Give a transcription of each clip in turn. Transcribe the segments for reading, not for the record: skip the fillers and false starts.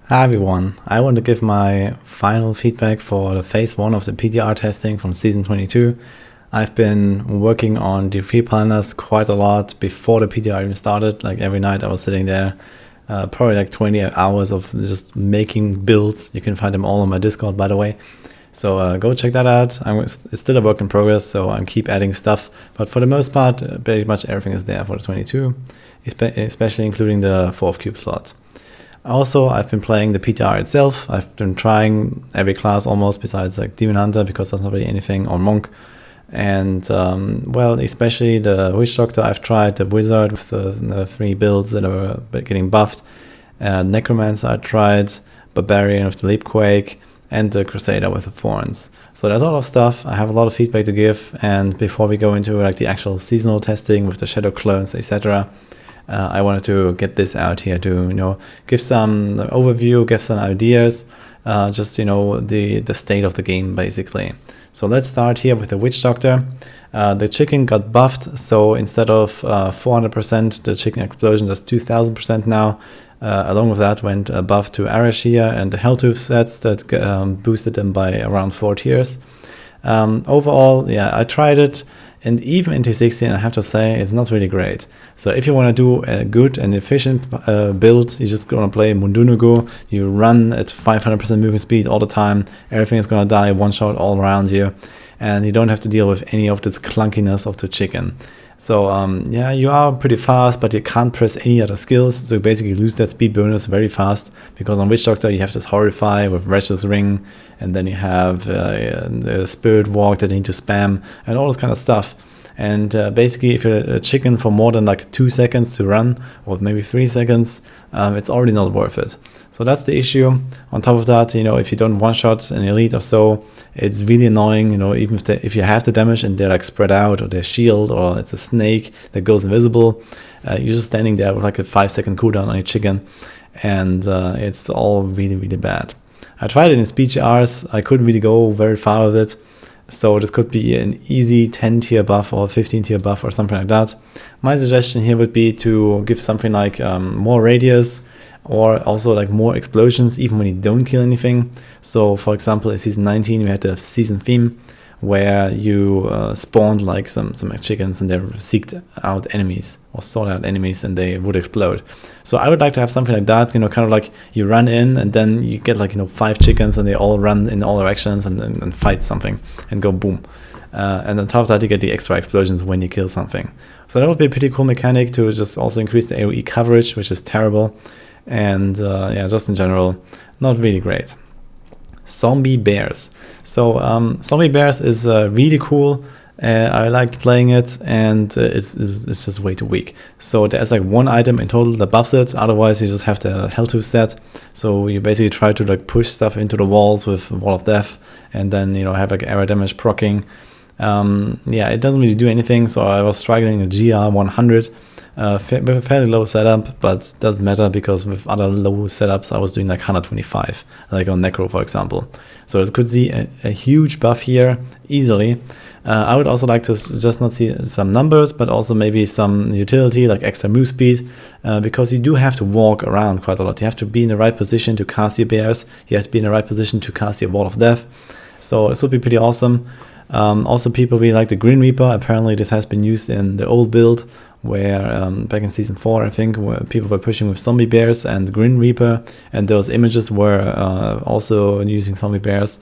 Hi everyone, I want to give my final feedback for the phase 1 of the PTR testing from season 22. I've been working on the free planners quite a lot before the PTR even started. Like every night I was sitting there, probably like 20 hours of just making builds. You can find them all on my Discord, by the way. So go check that out. It's still a work in progress, so I keep adding stuff. But for the most part, pretty much everything is there for the 22, especially including the 4th cube slot. Also, I've been playing the PTR itself. I've been trying every class almost besides like Demon Hunter, because that's not really anything, or Monk. And well, especially the Witch Doctor I've tried, the Wizard with the 3 builds that are getting buffed. Necromancer I tried, Barbarian with the Leapquake, and the Crusader with the Thorns. So there's a lot of stuff. I have a lot of feedback to give, and before we go into like the actual seasonal testing with the Shadow Clones, etc., I wanted to get this out here to, give some overview, give some ideas, just, the state of the game, basically. So let's start here with the Witch Doctor. The chicken got buffed, so instead of 400%, the chicken explosion does 2000% now. Along with that went a buff to Arash here and the Helltooth sets that boosted them by around 4 tiers. Overall, yeah, I tried it. And even in T16, I have to say, it's not really great. So if you want to do a good and efficient build, you're just going to play Mundunugu. You run at 500% moving speed all the time. Everything is going to die one shot all around you. And you don't have to deal with any of this clunkiness of the chicken. So yeah, you are pretty fast, but you can't press any other skills. So you basically lose that speed bonus very fast, because on Witch Doctor you have this Horrify with Wretch's Ring, and then you have the Spirit Walk that you need to spam, and all this kind of stuff. And basically, if you're a chicken for more than like 2 seconds to run, or maybe 3 seconds, it's already not worth it. So that's the issue. On top of that, if you don't one-shot an elite or so, it's really annoying, even if you have the damage and they're like spread out, or they're shield, or it's a snake that goes invisible, you're just standing there with like a 5-second cooldown on your chicken, and it's all really, really bad. I tried it in Speed GRs. I couldn't really go very far with it. So this could be an easy 10 tier buff or 15 tier buff or something like that. My suggestion here would be to give something like more radius, or also like more explosions even when you don't kill anything. So for example, in season 19 we had the season theme where you spawned like some chickens, and they seeked out enemies or sought out enemies, and they would explode. So I would like to have something like that, kind of like you run in and then you get like 5 chickens and they all run in all directions and fight something and go boom. And on top of that, you get the extra explosions when you kill something. So that would be a pretty cool mechanic to just also increase the AoE coverage, which is terrible. And yeah, just in general, not really great. Zombie Bears. So Zombie Bears is really cool. I liked playing it, and it's just way too weak. So there's like 1 item in total that buffs it. Otherwise, you just have the Helltooth set. So you basically try to like push stuff into the walls with Wall of Death, and then have like area damage proccing. Yeah, it doesn't really do anything. So I was struggling a GR 100. With a fairly low setup, but doesn't matter, because with other low setups I was doing like 125, like on Necro for example. So it could see a huge buff here easily. I would also like to just not see some numbers, but also maybe some utility like extra move speed, because you do have to walk around quite a lot. You have to be in the right position to cast your bears. You have to be in the right position to cast your Wall of Death. So this would be pretty awesome. Also, people really like the Grin Reaper. Apparently this has been used in the old build, where back in season 4, I think, where people were pushing with zombie bears and Grin Reaper, and those images were also using zombie bears.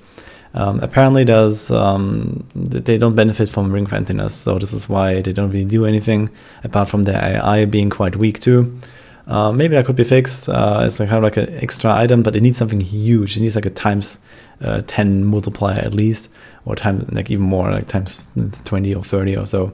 Apparently they don't benefit from ring of emptiness, so this is why they don't really do anything, apart from their AI being quite weak too. Maybe that could be fixed. It's like kind of like an extra item, but it needs something huge. It needs like a times 10 multiplier at least, or time like even more, like times 20 or 30 or so.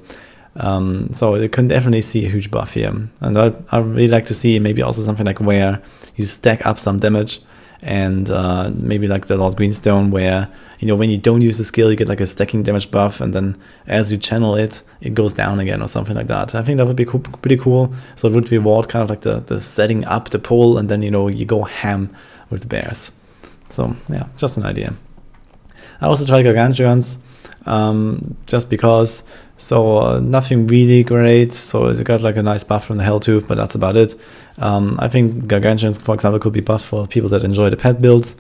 So you can definitely see a huge buff here, and I really like to see maybe also something like where you stack up some damage, and maybe like the Lord Greenstone, where when you don't use the skill you get like a stacking damage buff, and then as you channel it, it goes down again or something like that. I think that would be pretty cool. So it would reward kind of like the setting up the pull, and then you go ham with the bears. So yeah, just an idea. I also tried Gargantuans, just because So nothing really great. So it got like a nice buff from the Helltooth, but that's about it. I think Gargantuans, for example, could be buffed for people that enjoy the pet builds.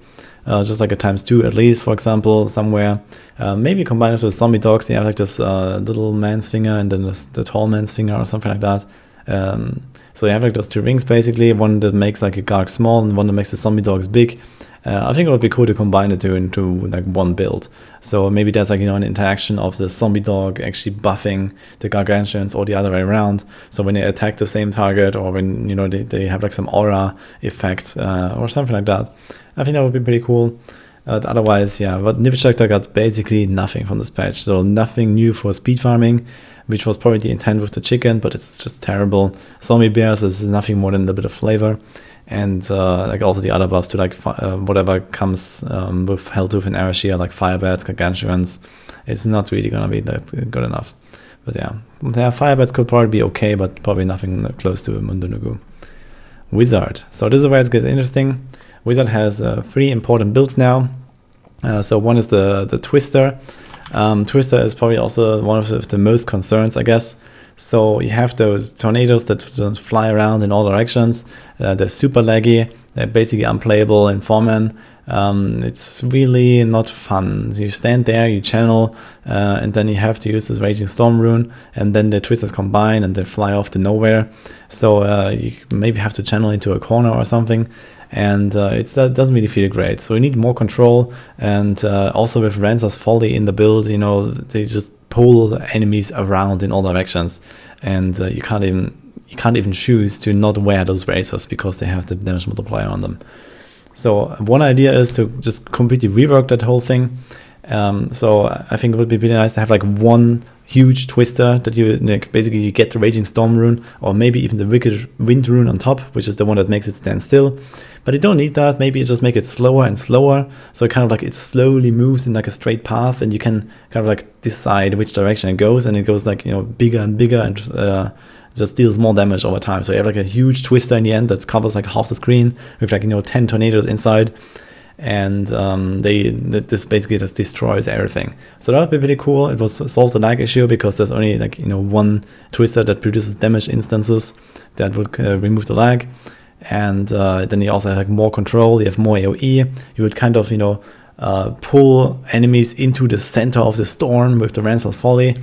Just like a ×2 at least, for example, somewhere. Maybe combine it with zombie dogs. You have like this little man's finger and then the tall man's finger or something like that. So you have like those 2 rings basically, one that makes like a Garg small and one that makes the zombie dogs big. I think it would be cool to combine the two into like one build. So maybe there's like, an interaction of the zombie dog actually buffing the Gargantuans or the other way around. So when they attack the same target, or when, they have like some aura effect or something like that. I think that would be pretty cool. Otherwise, yeah, but Nivchakta got basically nothing from this patch. So nothing new for speed farming, which was probably the intent with the chicken, but it's just terrible. Zombie bears is nothing more than a bit of flavor. And like also the other buffs to like whatever comes with Helltooth and Arashir, like Firebats, Gargantuans, it's not really gonna be that good enough. But yeah, Firebats could probably be okay, but probably nothing close to Mundunugu. Wizard. So this is where it gets interesting. Wizard has 3 important builds now. So one is the Twister. Twister is probably also one of the most concerns, I guess. So you have those tornadoes that fly around in all directions. They're super laggy. They're basically unplayable in 4-man. It's really not fun. So you stand there, you channel, and then you have to use this Raging Storm rune, and then the Twisters combine and they fly off to nowhere. So you maybe have to channel into a corner or something. And that doesn't really feel great. So you need more control. And also with Rancer's Folly in the build, they just pull enemies around in all directions, and you can't even choose to not wear those bracers because they have the damage multiplier on them. So one idea is to just completely rework that whole thing. So I think it would be really nice to have like one huge Twister that basically you get the Raging Storm rune, or maybe even the Wicked Wind rune on top, which is the one that makes it stand still. But you don't need that. Maybe you just make it slower and slower, so it slowly moves in like a straight path, and you can kind of like decide which direction it goes, and it goes like bigger and bigger, and just deals more damage over time. So you have like a huge Twister in the end that covers like half the screen with like 10 tornadoes inside. And this basically just destroys everything. So that would be pretty cool. It will solve the lag issue because there's only like one Twister that produces damage instances that would remove the lag. And then you also have like more control. You have more AOE. You would kind of pull enemies into the center of the storm with the Rancer's Folly.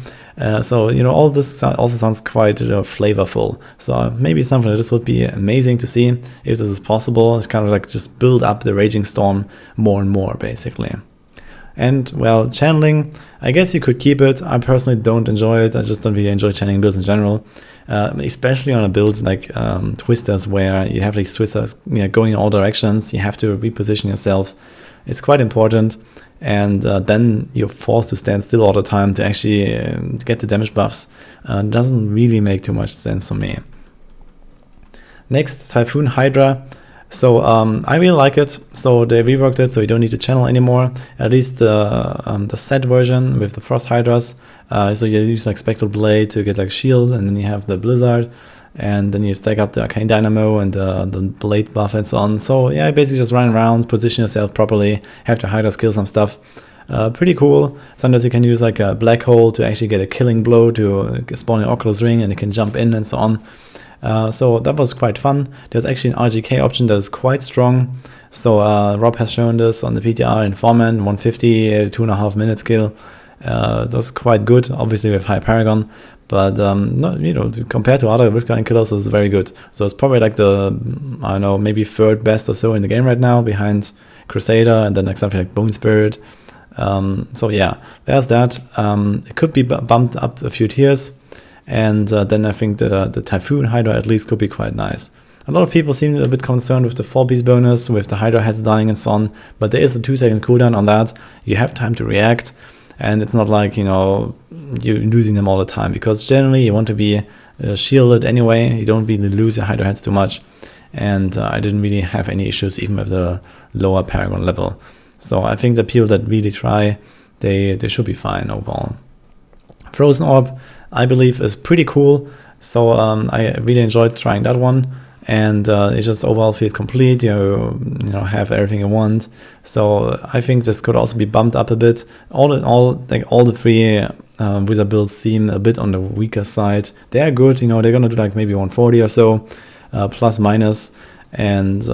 So all this also sounds quite flavorful. So maybe something like this would be amazing to see if this is possible. It's kind of like just build up the Raging Storm more and more, basically. And well, channeling, I guess you could keep it. I personally don't enjoy it. I just don't really enjoy channeling builds in general, especially on a build like Twisters, where you have these Twisters going in all directions. You have to reposition yourself. It's quite important. And then you're forced to stand still all the time to actually get the damage buffs. Doesn't really make too much sense for me. Next, Typhoon Hydra. So I really like it. So they reworked it so you don't need to channel anymore. At least the set version with the Frost Hydras. So you use like Spectral Blade to get like shield, and then you have the Blizzard. And then you stack up the Arcane Dynamo and the Blade buff and so on. So yeah, basically just run around, position yourself properly, have to Hydras kill some stuff. Pretty cool. Sometimes you can use like a Black Hole to actually get a killing blow to spawn an Oculus Ring, and you can jump in and so on. So that was quite fun. There's actually an RGK option that is quite strong. So Rob has shown this on the PTR in 4-man, 150, 2.5 minute skill. That's quite good, obviously with high Paragon. But compared to other Riftguard killers, it's very good. So it's probably like the, I don't know, maybe 3rd best or so in the game right now, behind Crusader and then like something like Bone Spirit. So yeah, there's that. It could be bumped up a few tiers, and then I think the Typhoon Hydra at least could be quite nice. A lot of people seem a bit concerned with the 4-piece bonus, with the Hydra heads dying and so on, but there is a 2-second cooldown on that. You have time to react. And it's not like, you're losing them all the time, because generally you want to be shielded anyway. You don't really lose your Hydra heads too much. And I didn't really have any issues even with the lower Paragon level. So I think the people that really try, they should be fine overall. Frozen Orb, I believe, is pretty cool. So I really enjoyed trying that one. And it just overall feels complete. You have everything you want. So I think this could also be bumped up a bit. All in all, like all the 3 wizard builds seem a bit on the weaker side. They're good, you know, they're gonna do like maybe 140 or so, plus minus. And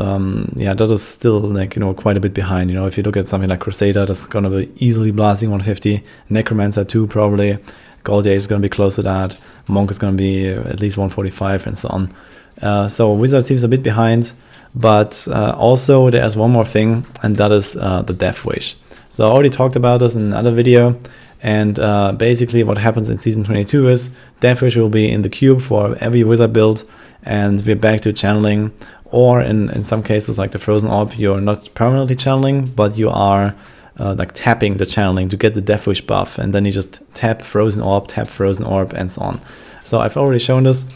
yeah, that is still like, you know, quite a bit behind. You know, if you look at something like Crusader, that's gonna be easily blasting 150. Necromancer 2 probably. Goldier is gonna be close to that. Monk is gonna be at least 145 and so on. So Wizard seems a bit behind, but also there's one more thing, and that is the Death Wish. So I already talked about this in another video, and basically what happens in Season 22 is Death Wish will be in the cube for every Wizard build, and we're back to channeling. Or in some cases, like the Frozen Orb, you're not permanently channeling, but you are like tapping the channeling to get the Death Wish buff, and then you just tap Frozen Orb, and so on. So I've already shown this,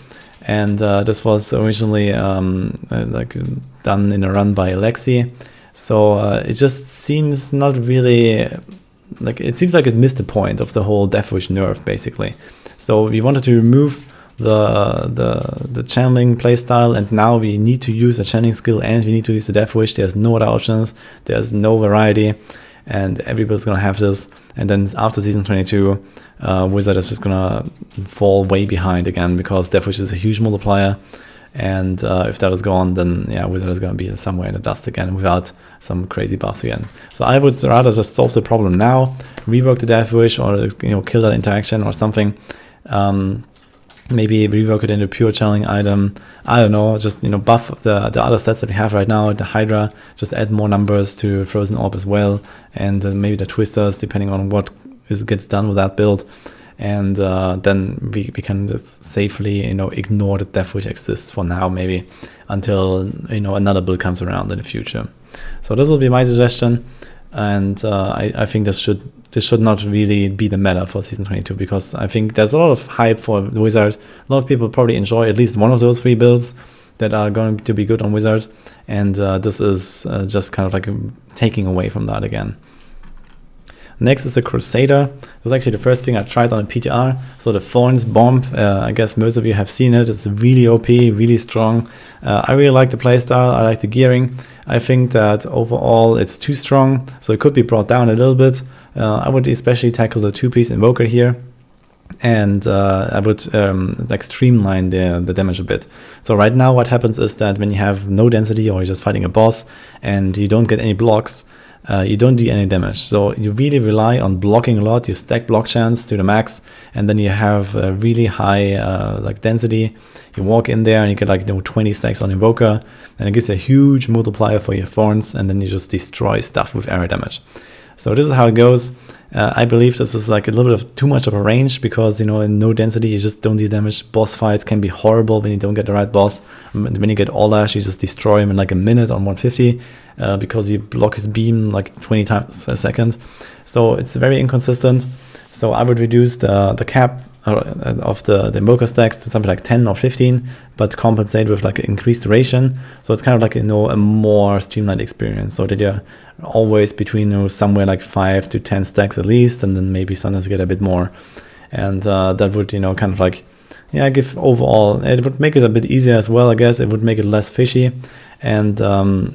and this was originally like done in a run by Alexi. So it just seems not really, like, it seems like it missed the point of the whole Death Wish nerf, basically. So we wanted to remove the channeling playstyle, and now we need to use a channeling skill and we need to use the Death Wish. There's no other options, there's no variety, and everybody's gonna have this. And then after Season 22, Wizard is just gonna fall way behind again, because Death Wish is a huge multiplier, and if that is gone, then yeah, Wizard is gonna be somewhere in the dust again without some crazy buffs again. So I would rather just solve the problem now, rework the Death Wish, or, you know, kill that interaction or something. Maybe rework it into pure channeling item. I don't know, just, you know, buff the other stats that we have right now. The Hydra, just add more numbers to Frozen Orb as well, and maybe the Twisters, depending on what gets done with that build. And then we can just safely, you know, ignore that Death Wish exists for now, maybe until, you know, another build comes around in the future. So this will be my suggestion, and I think this should not really be the meta for Season 22, because I think there's a lot of hype for the Wizard. A lot of people probably enjoy at least one of those 3 builds that are going to be good on Wizard, and this is just kind of like taking away from that again. Next is the Crusader. This is actually the first thing I tried on a PTR. So the Thorns Bomb, I guess most of you have seen it. It's really OP, really strong. I really like the playstyle, I like the gearing. I think that overall it's too strong, so it could be brought down a little bit. I would especially tackle the 2-piece Invoker here, and I would like streamline the damage a bit. So right now what happens is that when you have no density, or you're just fighting a boss and you don't get any blocks, you don't do any damage. So you really rely on blocking a lot. You stack block chance to the max, and then you have a really high like density. You walk in there and you get like, you know, 20 stacks on Invoker, and it gives you a huge multiplier for your Thorns, and then you just destroy stuff with area damage. So this is how it goes. I believe this is like a little bit of too much of a range, because, you know, in no density you just don't do damage. Boss fights can be horrible when you don't get the right boss. When you get Olash, you just destroy him in like a minute on 150, because you block his beam like 20 times a second. So it's very inconsistent. So I would reduce the cap of the Invoker stacks to something like 10 or 15, but compensate with like increased duration. So it's kind of like, you know, a more streamlined experience, so that you're always between, you know, somewhere like 5 to 10 stacks at least, and then maybe sometimes you get a bit more. And that would, you know, kind of like, yeah, give overall, it would make it a bit easier as well, I guess. It would make it less fishy, and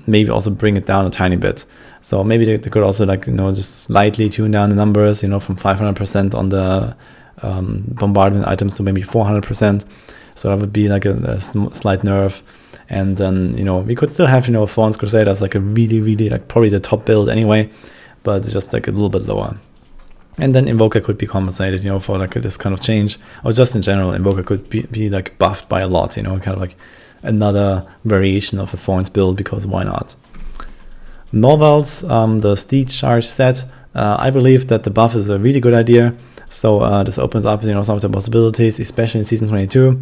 maybe also bring it down a tiny bit. So maybe they could also, like, you know, just slightly tune down the numbers, you know, from 500% on the bombardment items to maybe 400%. So that would be like a slight nerf. And then, you know, we could still have, you know, Thorns Crusader as like a really, like probably the top build anyway, but just like a little bit lower. And then Invoker could be compensated, you know, for like this kind of change, or just in general, Invoker could be like buffed by a lot, you know, kind of like another variation of a Thorns build, because why not? Novels, the Steed Charge set, I believe that the buff is a really good idea. So this opens up, you know, some of the possibilities, especially in Season 22.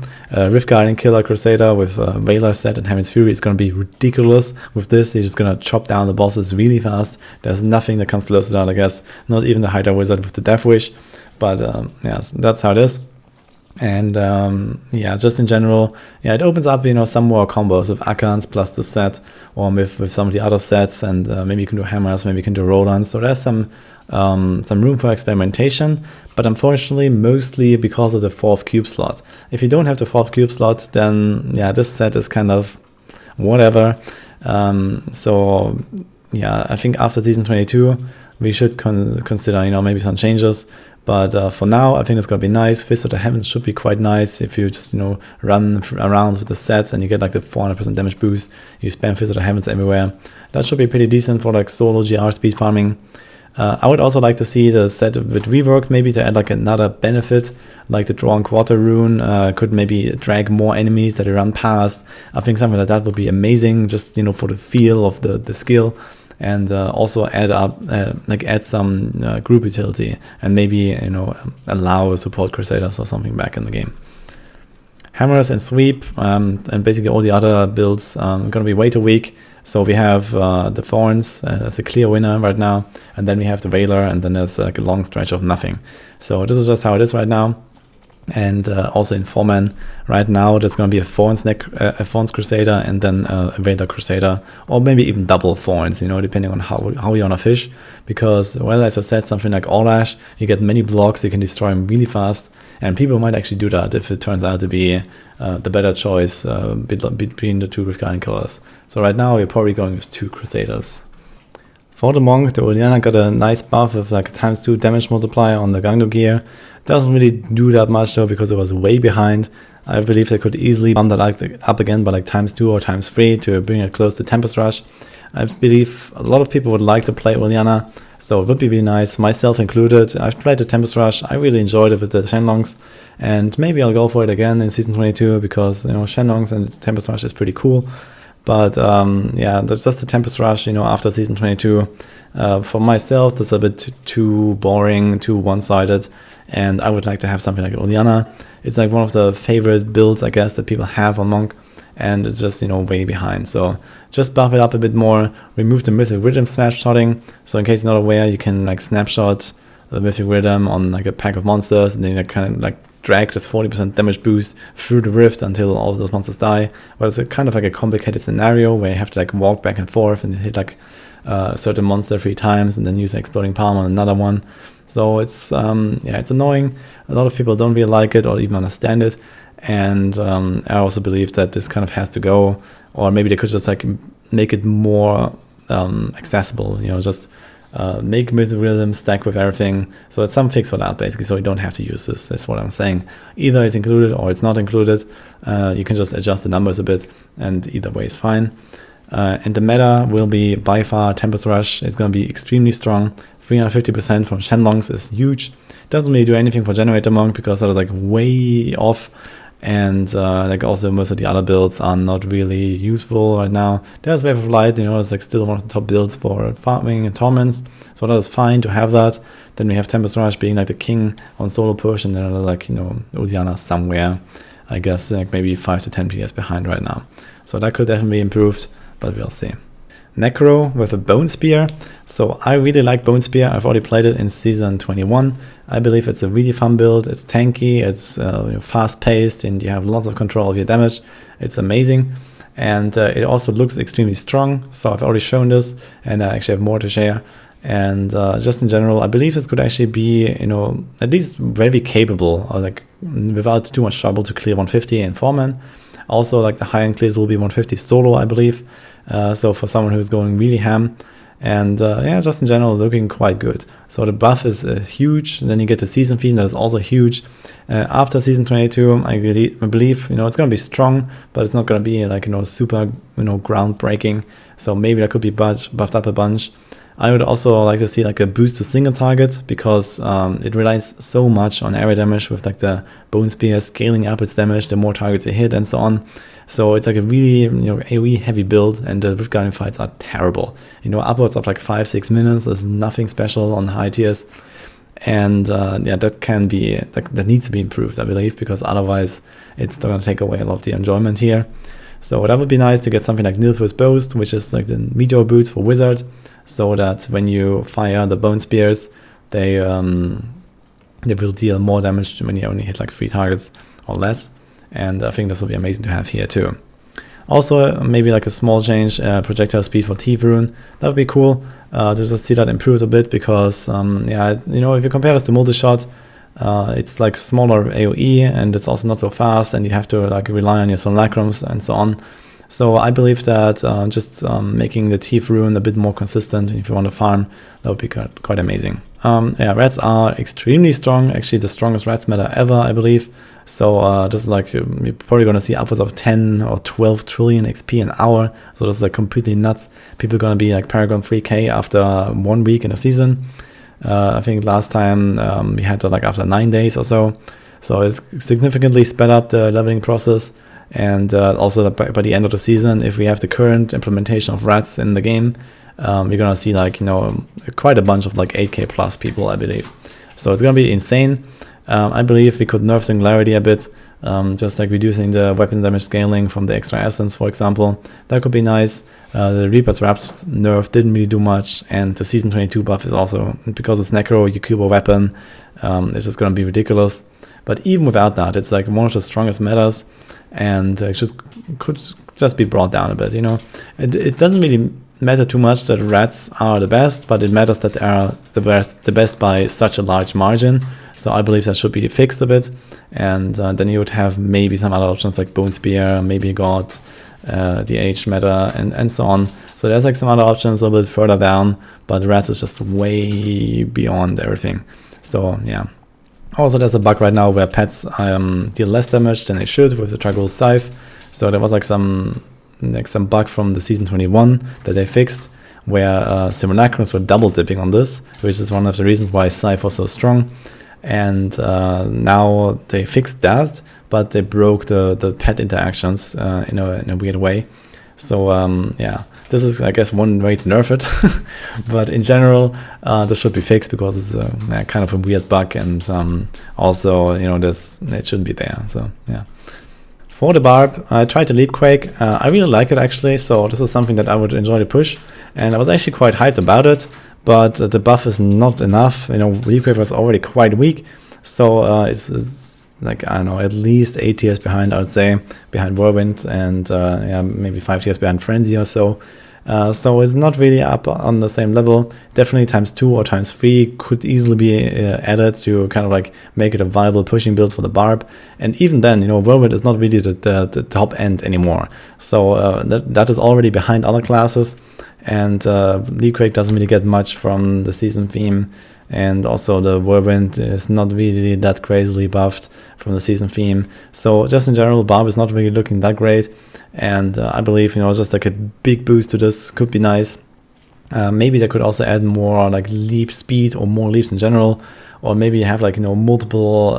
Rift Guardian Killer Crusader with Veiler set and Heaven's Fury is going to be ridiculous with this. You're just going to chop down the bosses really fast. There's nothing that comes close to that, I guess. Not even the Hydra Wizard with the Death Wish. But yeah, that's how it is. And yeah, just in general, yeah, it opens up, you know, some more combos with Akans plus the set, or with some of the other sets, and maybe you can do hammers, maybe you can do roll-ons. So there's some room for experimentation, but unfortunately mostly because of the 4th cube slot. If you don't have the 4th cube slot, then yeah, this set is kind of whatever. So yeah, I think after Season 22 we should consider, you know, maybe some changes. But for now, I think it's gonna be nice. Fist of the Heavens should be quite nice if you just, you know, run around with the set and you get like the 400% damage boost. You spam Fist of the Heavens everywhere. That should be pretty decent for like solo GR speed farming. I would also like to see the set a bit reworked, maybe to add like another benefit, like the Drawn Quarter rune could maybe drag more enemies that you run past. I think something like that would be amazing, just, you know, for the feel of the skill, and also add some group utility, and maybe, you know, allow support Crusaders or something back in the game. Hammers and Sweep and basically all the other builds are gonna be way too weak. So we have the Thorns as a clear winner right now, and then we have the Veiler, and then there's like a long stretch of nothing. So this is just how it is right now. And also in 4-man right now, there's going to be a Thorns Crusader, and then a Veiler Crusader, or maybe even double Thorns, you know, depending on how you want to fish. Because, well, as I said, something like All-Ash, you get many blocks, you can destroy them really fast, and people might actually do that if it turns out to be the better choice between the two Guardian Killers. So right now, we're probably going with 2 Crusaders. For the Monk, the Uliana got a nice buff with like a ×2 damage multiplier on the Gangdo gear. Doesn't really do that much though, because it was way behind. I believe they could easily bump that up again by like ×2 or ×3 to bring it close to Tempest Rush. I believe a lot of people would like to play Uliana, so it would be really nice, myself included. I've played the Tempest Rush, I really enjoyed it with the Shenlongs, and maybe I'll go for it again in Season 22, because, you know, Shenlongs and Tempest Rush is pretty cool. But yeah, that's just the Tempest Rush, you know, after Season 22. For myself, that's a bit too boring, too one-sided, and I would like to have something like Uliana. It's like one of the favorite builds, I guess, that people have on Monk, and it's just, you know, way behind. So just buff it up a bit more, remove the Mythic Rhythm snapshotting. So in case you're not aware, you can like snapshot the Mythic Rhythm on like a pack of monsters, and then you kind of like drag this 40% damage boost through the rift until all of those monsters die. But it's a kind of like a complicated scenario where you have to like walk back and forth and hit like a certain monster 3 times and then use an Exploding Palm on another one. So it's yeah, it's annoying. A lot of people don't really like it or even understand it, and I also believe that this kind of has to go, or maybe they could just like make it more accessible, you know, just make Mythic Rhythm stack with everything. So it's some fix for that, basically, so you don't have to use this. That's what I'm saying. Either it's included or it's not included. You can just adjust the numbers a bit, and either way is fine. And the meta will be by far Tempest Rush. It's going to be extremely strong. 350% from Shenlongs is huge. Doesn't really do anything for Generator Monk because that is like way off. And like also most of the other builds are not really useful right now. There's Wave of Light, you know, it's like still one of the top builds for farming and torments. So that is fine to have that. Then we have Tempest Rush being like the king on solo push, and then like, you know, Uliana somewhere, I guess like maybe 5 to 10 PS behind right now. So that could definitely be improved, but we'll see. Necro with a Bone Spear. So I really like Bone Spear. I've already played it in Season 21. I believe it's a really fun build. It's tanky, it's you know, fast-paced, and you have lots of control of your damage. It's amazing. And it also looks extremely strong. So I've already shown this, and I actually have more to share. And just in general, I believe this could actually be, you know, at least very capable, or like without too much trouble, to clear 150 in 4-man. Also, like the high-end clears will be 150 solo, I believe. So for someone who's going really ham, and yeah, just in general looking quite good. So the buff is huge. And then you get the season feed, that is also huge. After Season 22, I believe, you know, it's going to be strong, but it's not going to be like, you know, super, you know, groundbreaking. So maybe that could be buffed up a bunch. I would also like to see like a boost to single target, because it relies so much on area damage with like the Bone Spear scaling up its damage the more targets you hit and so on. So it's like a really, you know, AoE heavy build, and the Rift Guardian fights are terrible. You know, upwards of like 5-6 minutes. There's nothing special on high tiers, and yeah, that can be that needs to be improved, I believe, because otherwise it's going to take away a lot of the enjoyment here. So that would be nice to get something like Nilfur's Boast, which is like the Meteor Boots for Wizard, so that when you fire the Bone Spears, they will deal more damage when you only hit like 3 targets or less. And I think this will be amazing to have here too. Also, maybe like a small change, projectile speed for Thief Rune. That would be cool to just see that improved a bit, because yeah, you know, if you compare this to Multi-Shot, it's like smaller AoE, and it's also not so fast, and you have to like rely on your Simulacrums and so on. So I believe that just making the Thief Rune a bit more consistent if you want to farm, that would be quite amazing. Yeah, rats are extremely strong, actually the strongest rats meta ever, I believe. So this is like, you're probably going to see upwards of 10 or 12 trillion XP an hour. So this is like completely nuts. People are going to be like Paragon 3k after 1 week in a season. I think last time we had like after 9 days or so. So it's significantly sped up the leveling process. And also by the end of the season, if we have the current implementation of rats in the game, we're gonna see like, you know, quite a bunch of like 8k plus people, I believe. So it's gonna be insane. I believe we could nerf Singularity a bit, just like reducing the weapon damage scaling from the extra essence, for example. That could be nice. The Reaper's Wraps nerf didn't really do much, and the Season 22 buff is also, because it's Necro, you cube a weapon, it's just gonna be ridiculous. But even without that, it's like one of the strongest metas, and it just could just be brought down a bit, you know. It doesn't really matter too much that rats are the best, but it matters that they are the best by such a large margin. So I believe that should be fixed a bit, and then you would have maybe some other options like Bone Spear, maybe God, the Age meta, and so on. So there's like some other options a little bit further down, but rats is just way beyond everything. So yeah. Also, there's a bug right now where pets deal less damage than they should with the Tragul Scythe. So there was like some bug from the Season 21 that they fixed, where Simulacrums were double dipping on this, which is one of the reasons why Scythe was so strong. And now they fixed that, but they broke the pet interactions in a weird way. So yeah, this is, I guess, one way to nerf it. But in general, this should be fixed because it's kind of a weird bug, and also, you know, it shouldn't be there. So yeah. For the Barb, I tried the Leap Quake. I really like it actually, so this is something that I would enjoy to push, and I was actually quite hyped about it. But the buff is not enough. You know, Leap Quake was already quite weak, so it's like, I don't know, at least 8 tiers behind, I would say, behind Whirlwind, and yeah, maybe 5 tiers behind Frenzy or so. So it's not really up on the same level. Definitely ×2 or ×3 could easily be added to kind of like make it a viable pushing build for the Barb. And even then, you know, Whirlwind is not really the top end anymore. So that is already behind other classes. And Leap Quake doesn't really get much from the season theme. And also the Whirlwind is not really that crazily buffed from the season theme. So just in general, Barb is not really looking that great. And I believe, you know, just like a big boost to this could be nice. Maybe they could also add more like leap speed or more leaps in general. Or maybe have like, you know, multiple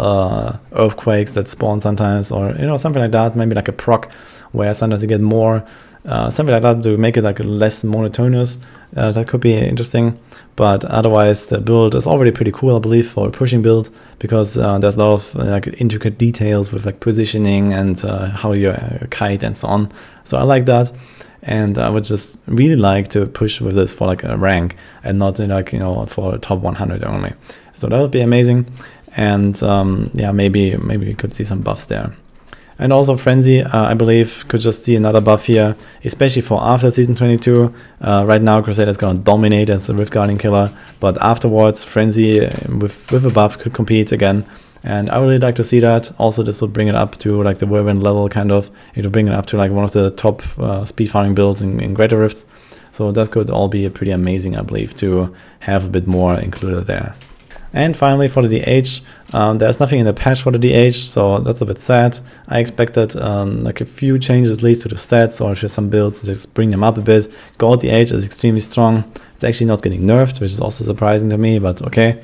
earthquakes that spawn sometimes, or, you know, something like that. Maybe like a proc where sometimes you get more, something like that to make it like less monotonous. That could be interesting. But otherwise, the build is already pretty cool, I believe, for a pushing build, because there's a lot of like intricate details with like positioning and how you kite and so on. So I like that, and I would just really like to push with this for like a rank and not like, you know, for top 100 only. So that would be amazing, and yeah, maybe we could see some buffs there. And also Frenzy, I believe, could just see another buff here, especially for after Season 22. Right now, Crusader is going to dominate as a Rift Guardian killer, but afterwards, Frenzy with a buff could compete again. And I would really like to see that. Also, this would bring it up to like the Whirlwind level, kind of. It would bring it up to like one of the top speed farming builds in Greater Rifts. So that could all be pretty amazing, I believe, to have a bit more included there. And finally, for the DH, there's nothing in the patch for the DH, so that's a bit sad. I expected like a few changes at least to the stats, or just some builds to just bring them up a bit. Gold DH is extremely strong. It's actually not getting nerfed, which is also surprising to me, but okay.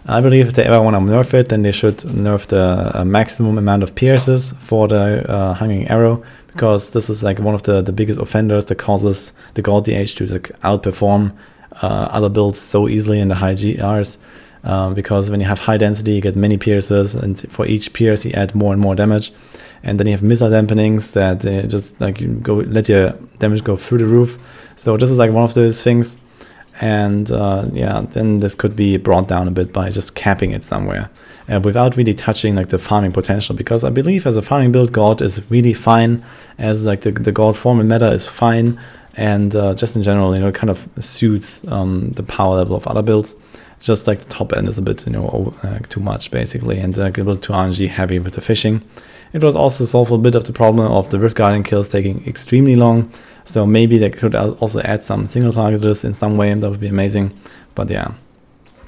I believe if they ever want to nerf it, then they should nerf the maximum amount of pierces for the hanging arrow, because this is like one of the biggest offenders that causes the gold DH to like outperform other builds so easily in the high GRs. Because when you have high density, you get many pierces, and for each pierce you add more and more damage, and then you have missile dampenings that just like you let your damage go through the roof. So this is like one of those things, and yeah, then this could be brought down a bit by just capping it somewhere, without really touching like the farming potential. Because I believe as a farming build, gold is really fine, as like the gold formal meta is fine. and just in general, you know, it kind of suits the power level of other builds. Just like the top end is a bit, you know, too much basically, and a bit too RNG heavy with the fishing. It was also solve a bit of the problem of the Rift Guardian kills taking extremely long. So maybe they could also add some single targeters in some way, and that would be amazing. But yeah.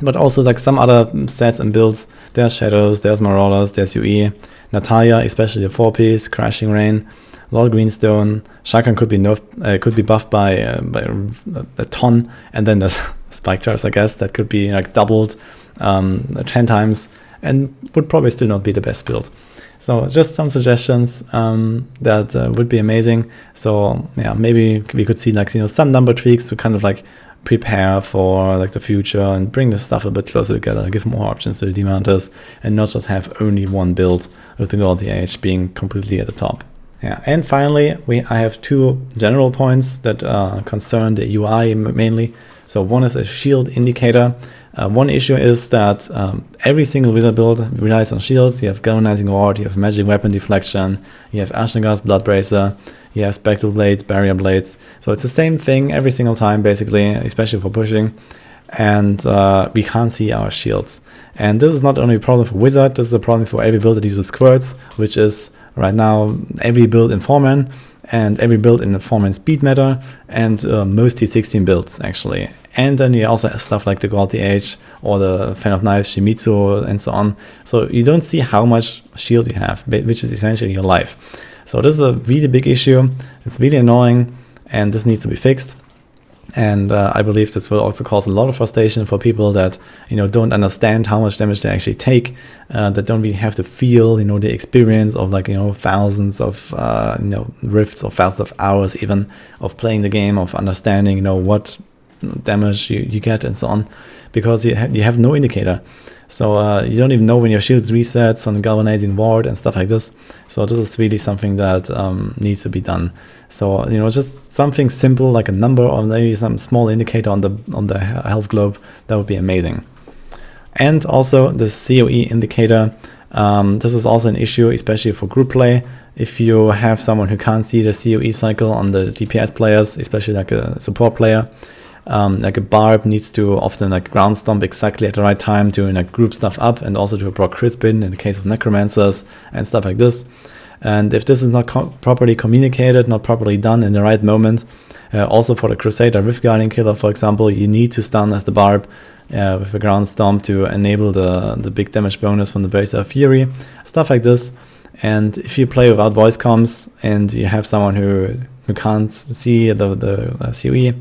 But also like some other sets and builds, there's Shadows, there's Marauders, there's UE, Natalia, especially the 4-piece, Crashing Rain, Lord Greenstone, Shotgun could be nerfed, could be buffed by a ton, and then there's Spike Jars, I guess, that could be like doubled 10 times, and would probably still not be the best build. So just some suggestions that would be amazing. So yeah, maybe we could see like, you know, some number tweaks to kind of like prepare for like the future and bring the stuff a bit closer together, give more options to the demounters, and not just have only one build with the Gold DH being completely at the top. Yeah, and finally, I have two general points that concern the UI mainly. So one is a shield indicator. One issue is that every single wizard build relies on shields. You have Galvanizing Ward, you have Magic Weapon Deflection, you have Ashnagast Blood Bracer, you have Spectral Blades, Barrier Blades. So it's the same thing every single time basically, especially for pushing. And we can't see our shields. And this is not only a problem for wizard, this is a problem for every build that uses squirts, which is right now every build in 4-man and every build in the 4-man speed meta, and most T16 builds actually. And then you also have stuff like the Gold DH or the Fan of Knives, Shimizu, and so on. So you don't see how much shield you have, which is essentially your life. So this is a really big issue. It's really annoying, and this needs to be fixed. And I believe this will also cause a lot of frustration for people that, you know, don't understand how much damage they actually take, that don't really have to feel, you know, the experience of like, you know, thousands of, you know, rifts or thousands of hours even of playing the game, of understanding, you know, what damage you get and so on, because you have no indicator. So you don't even know when your shields resets on the Galvanizing Ward and stuff like this. So this is really something that needs to be done. So, you know, just something simple like a number or maybe some small indicator on the health globe, that would be amazing. And also the COE indicator. This is also an issue, especially for group play. If you have someone who can't see the COE cycle on the DPS players, especially like a support player, like a Barb needs to often like ground stomp exactly at the right time to like group stuff up, and also to proc crit spin in the case of Necromancers and stuff like this. And if this is not properly communicated, not properly done in the right moment, also for the Crusader Rift Guardian killer, for example, you need to stun as the Barb with a ground stomp to enable the big damage bonus from the Bracer of Fury, stuff like this. And if you play without voice comms and you have someone who can't see the COE,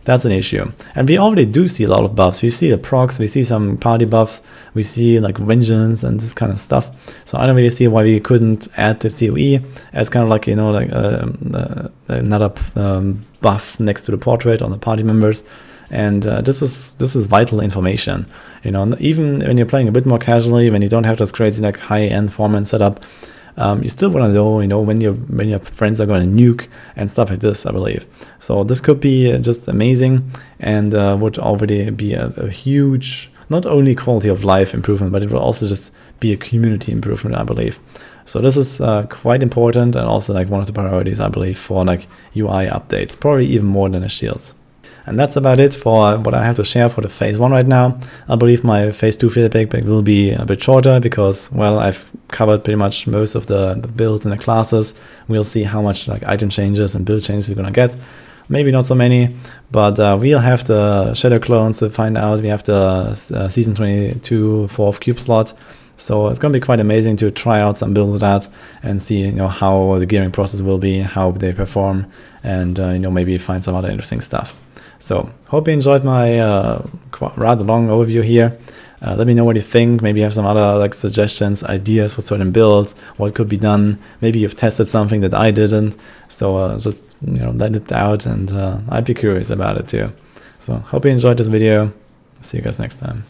that's an issue. And we already do see a lot of buffs. We see the procs, we see some party buffs, we see like vengeance and this kind of stuff. So I don't really see why we couldn't add the COE as kind of like, you know, like another buff next to the portrait on the party members. And this is vital information. You know, even when you're playing a bit more casually, when you don't have this crazy like high-end 4-man setup, you still want to know, you know, when your friends are going to nuke and stuff like this, I believe. So this could be just amazing, and would already be a huge, not only quality of life improvement, but it will also just be a community improvement, I believe. So this is quite important, and also like one of the priorities, I believe, for like UI updates, probably even more than the shields. And that's about it for what I have to share for the phase 1 right now. I believe my phase 2 feedback will be a bit shorter because, well, I've covered pretty much most of the builds and the classes. We'll see how much like item changes and build changes we're gonna get. Maybe not so many, but we'll have the shadow clones to find out. We have the season 22 4th cube slot. So it's going to be quite amazing to try out some builds of that and see, you know, how the gearing process will be, how they perform, and you know, maybe find some other interesting stuff. So hope you enjoyed my rather long overview here. Let me know what you think. Maybe you have some other like suggestions, ideas for certain builds, what could be done. Maybe you've tested something that I didn't. So just, you know, let it out, and I'd be curious about it too. So hope you enjoyed this video. See you guys next time.